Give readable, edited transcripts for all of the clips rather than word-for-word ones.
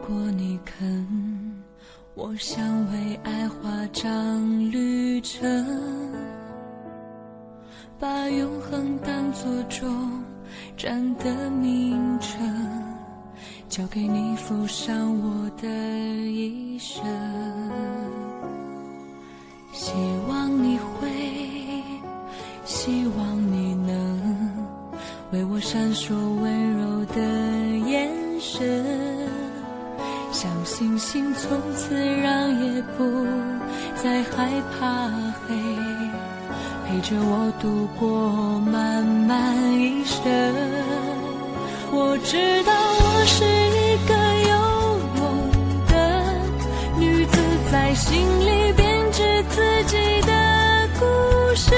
果你肯，我想为爱画张旅程，把永恒当作终站的名称，交给你负上我的一生。希望你会，希望你能为我闪烁温柔的眼神，像星星从此让夜不再害怕黑，陪着我度过漫漫一生。我知道我是一个有梦的女子，在心里编织自己的故事，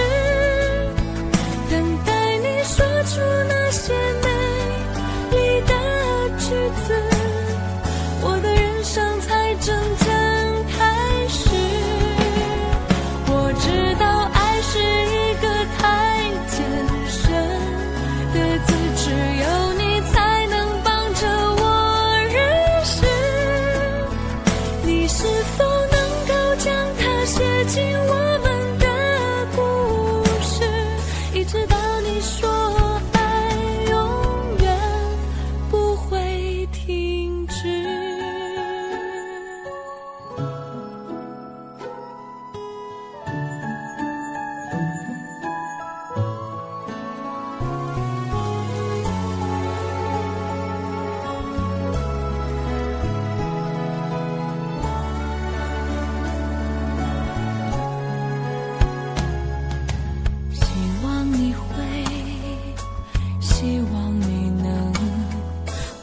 等待你说出那些美丽的句子，我的人生才真正开始。我知道爱是一个太艰深的字，只有你才能帮着我认识。你是否能够将它写进我们的故事，一直到你说爱永远不会停止。希望你会，希望你能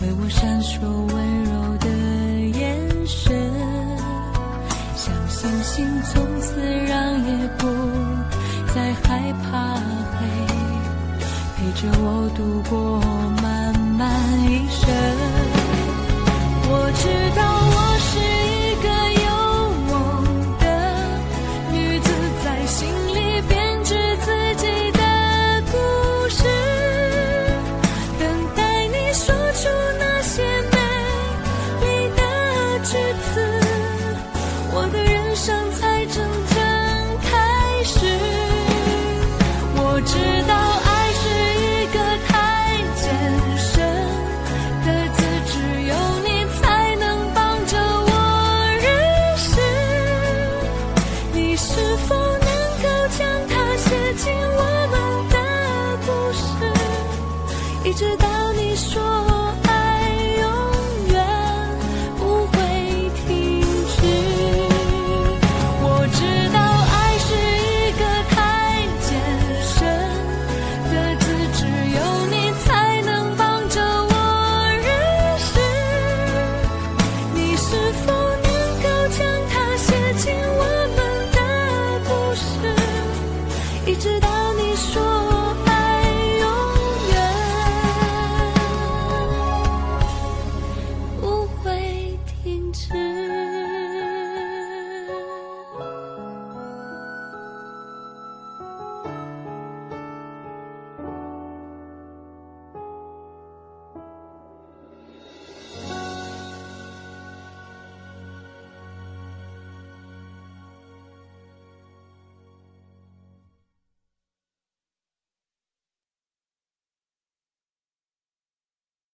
为我闪烁温柔的眼神，像星星从此让夜不再害怕黑，陪着我度过